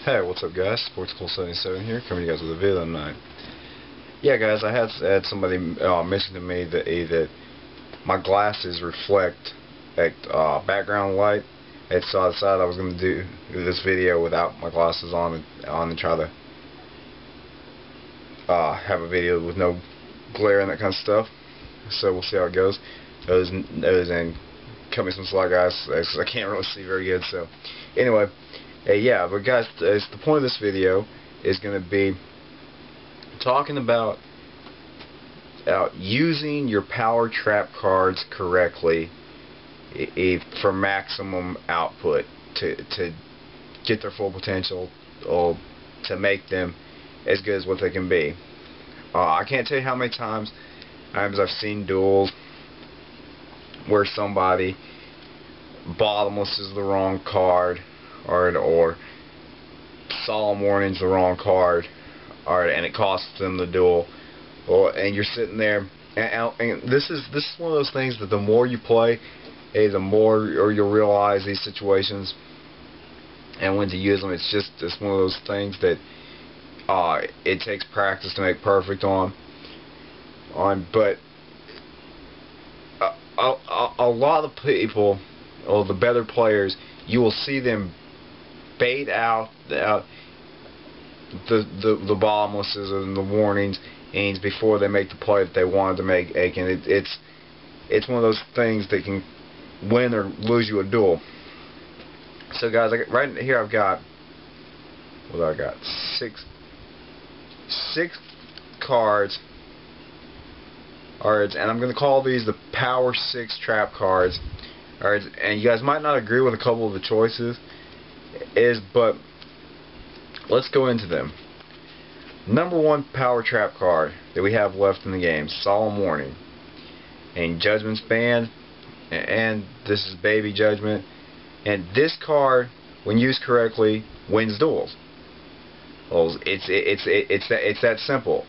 Hey, what's up guys? Sportskool77 here, coming to you guys with a video tonight. Yeah guys, I had somebody mention to me that my glasses reflect background light. So I decided I was going to do this video without my glasses on and try to have a video with no glare and that kind of stuff. So we'll see how it goes. And cut me some slack guys, because I can't really see very good. So anyway, yeah, but guys, the point of this video is going to be talking about using your power trap cards correctly for maximum output to get their full potential, or to make them as good as what they can be. I can't tell you how many times I've seen duels where somebody bottomless the wrong card, or solemn warning's the wrong card, and it costs them the duel, and you're sitting there, and this is one of those things that the more you play, the more you'll realize these situations and when to use them. It's one of those things that it takes practice to make perfect on. But a lot of people, or the better players, you will see them bait out the bottomlesses and the warnings before they make the play that they wanted to make, and it's one of those things that can win or lose you a duel. So guys, right here I've got, what do I got? Six cards. Alright, and I'm going to call these the Power 6 Trap cards. Alright, and you guys might not agree with a couple of the choices, but let's go into them. Number one power trap card that we have left in the game, Solemn Warning. And Judgment's banned, and this is Baby Judgment. And this card, when used correctly, wins duels. Well, it's that simple.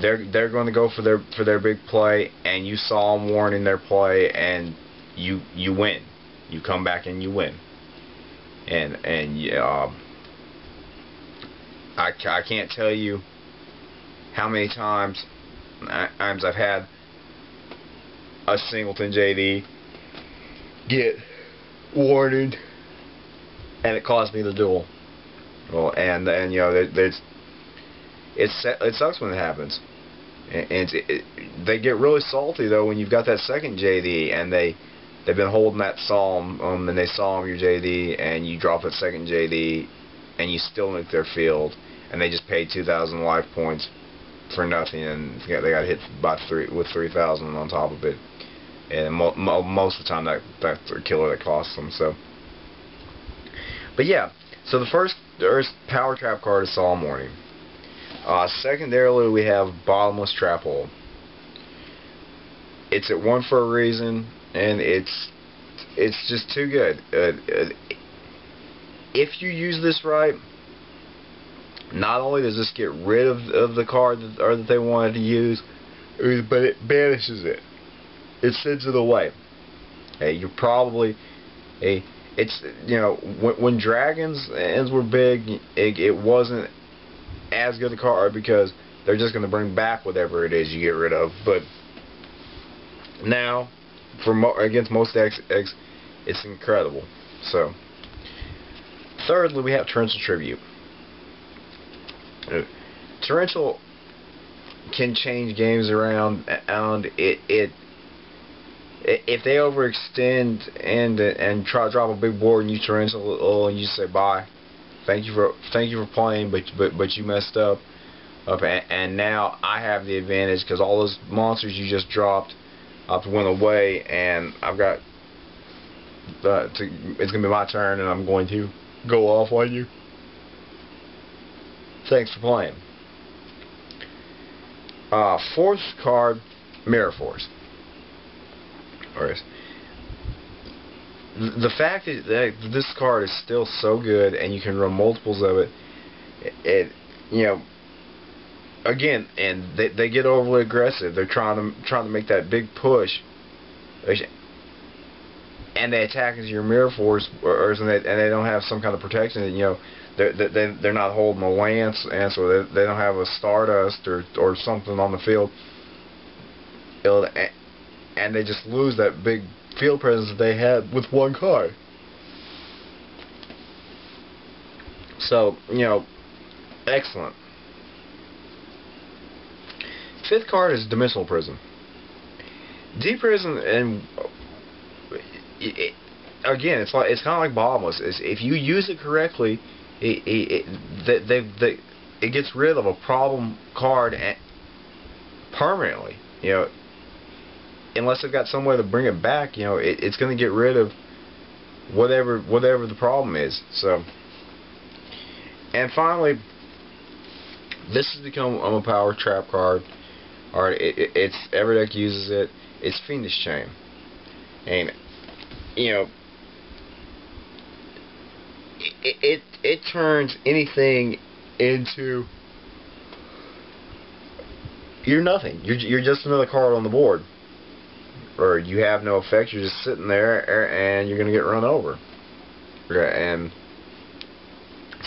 They're going to go for their big play, and you solemn warning their play, and you win. You come back and you win. And I can't tell you how many times I've had a singleton JD get warned, and it cost me the duel. Well, and you know, it sucks when it happens, and they get really salty though when you've got that second JD and they've been holding that solemn, and they solemn your JD, and you drop that second JD and you still nuke their field, and they just paid 2,000 life points for nothing, and they got hit with 3,000 on top of it, and most of the time that's a killer that costs them. So, but yeah, so the first power trap card is Solemn Warning. Secondarily, we have Bottomless Trap Hole. It's at 1 for a reason, and it's just too good. If you use this right, not only does this get rid of the card that they wanted to use, but it banishes it. It sends it away. You're probably it's, you know, when dragons were big, it wasn't as good a card because they're just going to bring back whatever it is you get rid of. But now, against most decks, it's incredible. So, thirdly, we have Torrential Tribute. Torrential can change games around, and if they overextend and try to drop a big board and you Torrential, and you say bye, thank you for playing, but you messed up, and now I have the advantage because all those monsters you just dropped went away, and I've got it's gonna be my turn, and I'm going to go off on you. Thanks for playing. Fourth card, Mirror Force. The fact that this card is still so good, and you can run multiples of it, you know, again, and they get overly aggressive. They're trying to make that big push, and they attack into your mirror force, and they don't have some kind of protection. You know, they're not holding a lance, and so they don't have a Stardust or something on the field. And they just lose that big field presence that they had with one card. So, you know, excellent. Fifth card is Dimensional Prism. Deep Prism, and again, it's kind of like Bottomless. If you use it correctly, it gets rid of a problem card permanently. You know, unless they've got some way to bring it back, you know, it's going to get rid of whatever the problem is. So, and finally, this has become a power trap card. Alright, it's every deck uses it. It's Fiendish Chain, and you know, it turns anything into you're nothing. You're just another card on the board, or you have no effect. You're just sitting there, and you're gonna get run over. And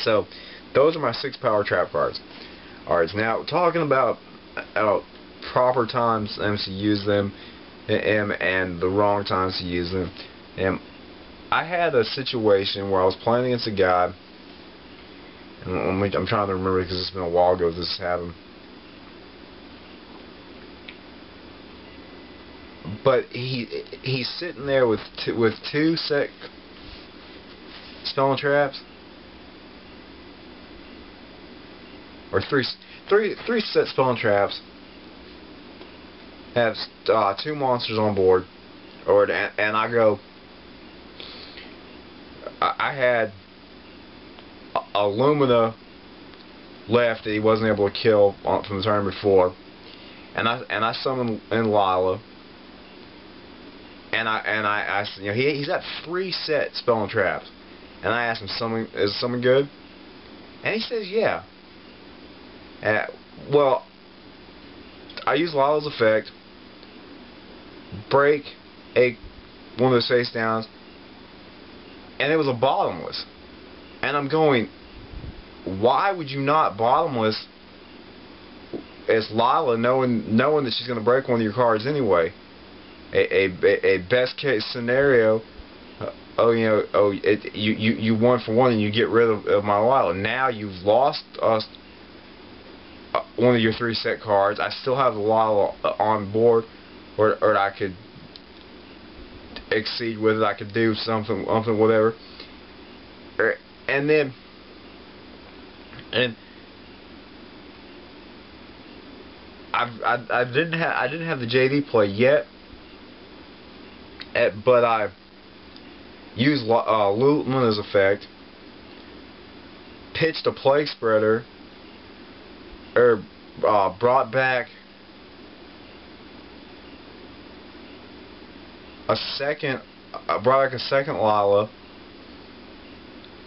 so, those are my 6 power trap cards. Alright, now talking about proper times to use them and the wrong times to use them. And I had a situation where I was playing against a guy, and I'm trying to remember because it's been a while ago this happened. But he's sitting there with two set spell and traps, or three set spell and traps. Have 2 monsters on board, and I go. I had a Lumina left that he wasn't able to kill from the turn before, and I summoned in Lila, and I you know, he's got 3 set spell and traps, and I asked him, is something good? And he says yeah. Well, I used Lila's effect, break one of those face downs, and it was a bottomless. And I'm going, why would you not bottomless as Lila, knowing that she's going to break one of your cards anyway? A best case scenario, you 1 for 1 and you get rid of my Lila. Now you've lost one of your 3 set cards. I still have the Lila on board, or I could exceed with it. I could do something, whatever. And then, I didn't have the JD play yet, but I used Lumina's effect, pitched a Plague Spreader, or brought back a second Lila.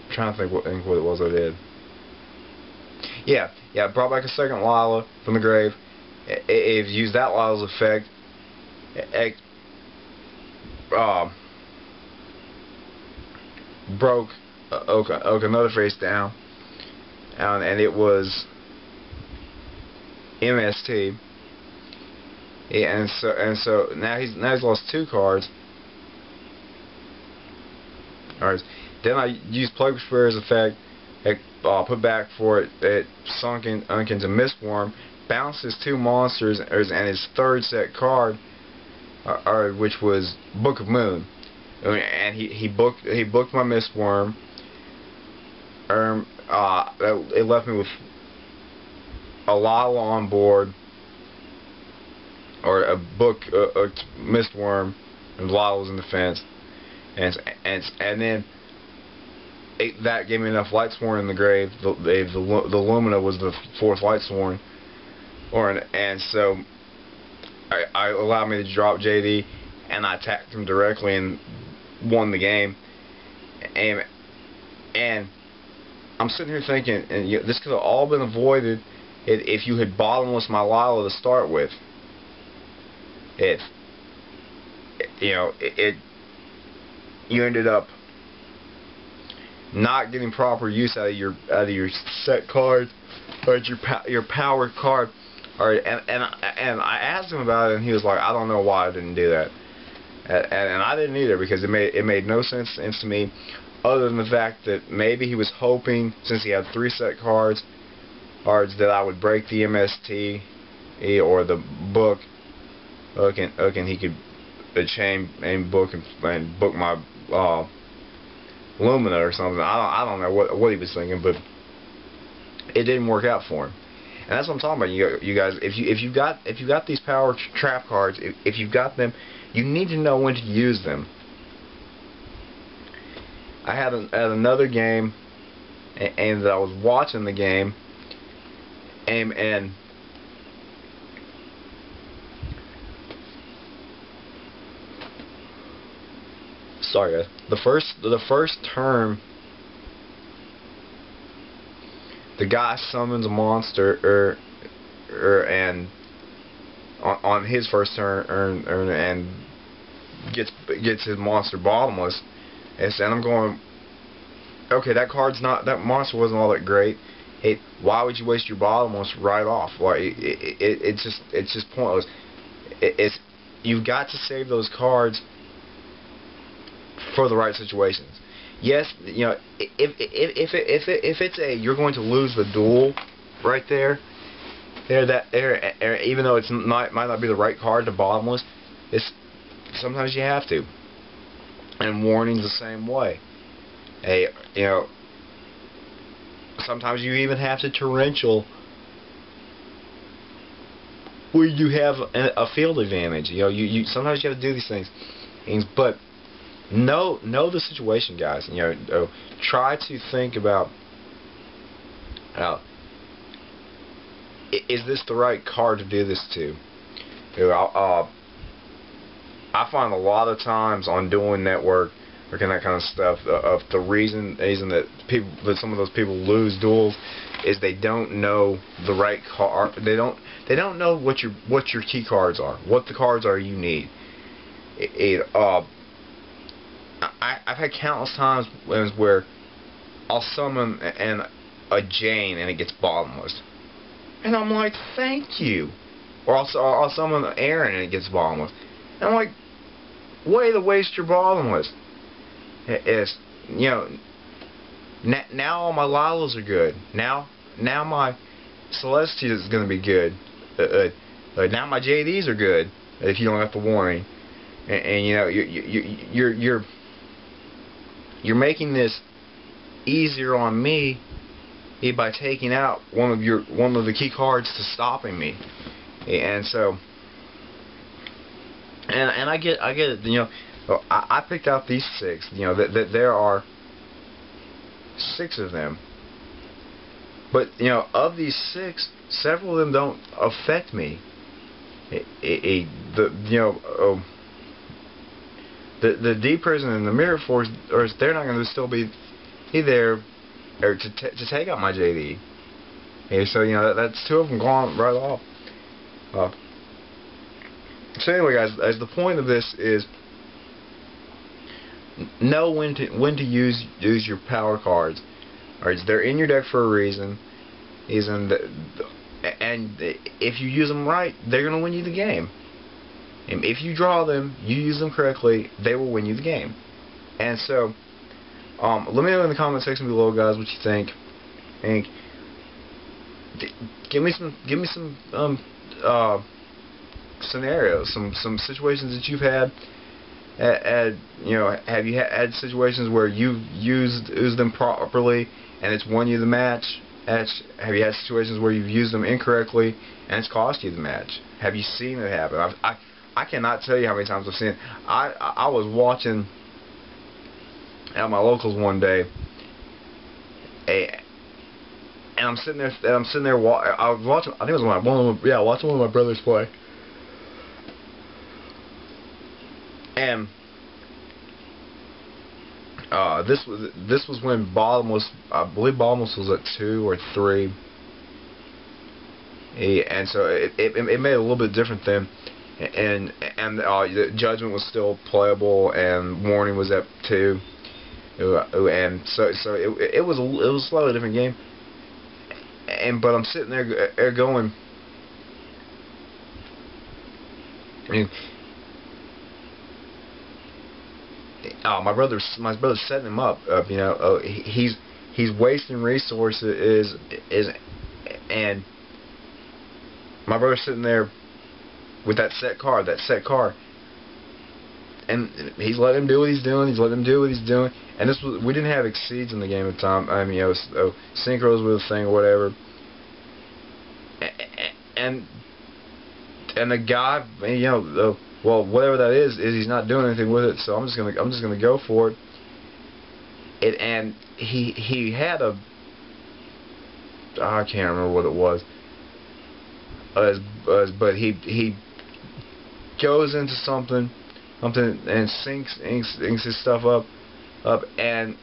I'm trying to think what it was I did. Yeah, brought back a second Lila from the grave. If you use that Lila's effect, broke another face down, and it was MST. Yeah, and so now he's lost 2 cards. Alright, then I used Plague Spreader's effect, put back for it sunk into Mistworm, bounced his 2 monsters and his 3rd set card, which was Book of Moon, and he booked my Mistworm. It left me with a Lila on board, or a Mistworm, and Lila was in the fence, and then that gave me enough Lightsworn in the grave. The Lumina was the 4th Lightsworn, and so I allowed me to drop JD, and I attacked him directly and won the game. And I'm sitting here thinking, and this could have all been avoided if you had bottomless my Lila to start with. you ended up not getting proper use out of your set cards, or your power card. Alright, and I asked him about it, and he was like, I don't know why I didn't do that. And I didn't either, because it made no sense to me, other than the fact that maybe he was hoping, since he had 3 set cards, that I would break the MST or the book, and he could chain and book my Lumina or something. I don't know what he was thinking, but it didn't work out for him. And that's what I'm talking about. You guys, if you got these power trap cards, if you've got them, you need to know when to use them. I had another game, and I was watching the game, and sorry, the first turn, the guy summons a monster, and on his first turn, and gets his monster bottomless, and I'm going, okay, that monster wasn't all that great. Hey, why would you waste your bottomless right off? Well, it's just pointless. You've got to save those cards for the right situations. Yes, you know, if it's you're going to lose the duel right there, even though it might not be the right card to bottomless, sometimes you have to. And warning's the same way. You know, sometimes you even have to torrential where you have a field advantage. You know, sometimes you have to do these things, but know the situation, guys. You know, try to think about, is this the right card to do this to? You know, I find a lot of times on doing network or that kind of stuff, of the reason that some of those people lose duels is they don't know the right card. They don't know what your key cards are, what the cards are you need. I've had countless times where I'll summon a Jane and it gets bottomless, and I'm like, thank you. Or I'll summon Aaron and it gets bottomless, and I'm like, way to waste your bottomless. It's, you know, now all my Lilas are good. Now my Celestia is going to be good. Now my JDs are good if you don't have the warning. And you know, you're making this easier on me by taking out one of the key cards to stopping me. And so, and I get it. You know, I picked out these 6. You know, that there are 6 of them. But you know, of these 6, several of them don't affect me. The Deep Prison and the Mirror Force, or they're not going to still be there, or to take out my JD. Okay, so you know, that's 2 of them gone right off. So anyway, guys, as the point of this is, know when to use your power cards. Alright, they're in your deck for a reason. And if you use them right, they're going to win you the game. And if you draw them, you use them correctly, they will win you the game. And so, let me know in the comment section below, guys, what you think. And give me some scenarios, some situations that you've had. You know, have you had situations where you've used them properly and it's won you the match? Have you had situations where you've used them incorrectly and it's cost you the match? Have you seen it happen? I cannot tell you how many times I've seen it. I was watching at my locals one day, and I'm sitting there. I was watching. I think it was watching one of my brothers play, and this was when Bottomless, I believe Bottomless was at 2 or 3, and so it made it a little bit different then. the judgment was still playable, and warning was up too. And so it was a slightly different game. But I'm sitting there going, I mean, my brother's setting him up. You know, he's wasting resources, and my brother's sitting there with that set card, and he's letting him do what he's doing. And we didn't have exceeds in the game at the time. I mean, you know, synchros were the thing or whatever. And the guy, you know, well, whatever that is he's not doing anything with it. So I'm just gonna go for it. And he had a, I can't remember what it was. But he goes into something and inks his stuff up, and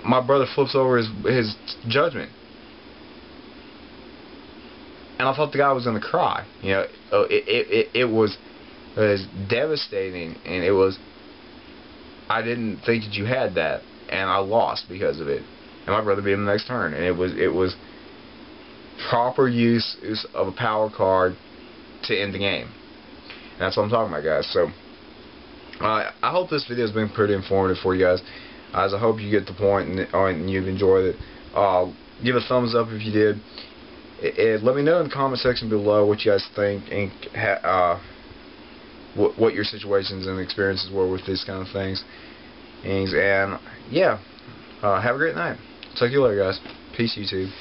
my brother flips over his judgment, and I thought the guy was gonna cry. You know, it was devastating, and it was, I didn't think that you had that, and I lost because of it, and my brother beat him the next turn, and it was proper use of a power card to end the game. And that's what I'm talking about, guys. So I hope this video has been pretty informative for you guys. As I hope you get the point and you've enjoyed it. Give a thumbs up if you did. Let me know in the comment section below what you guys think and what your situations and experiences were with these kind of things. And yeah, have a great night. Talk to you later, guys. Peace, YouTube.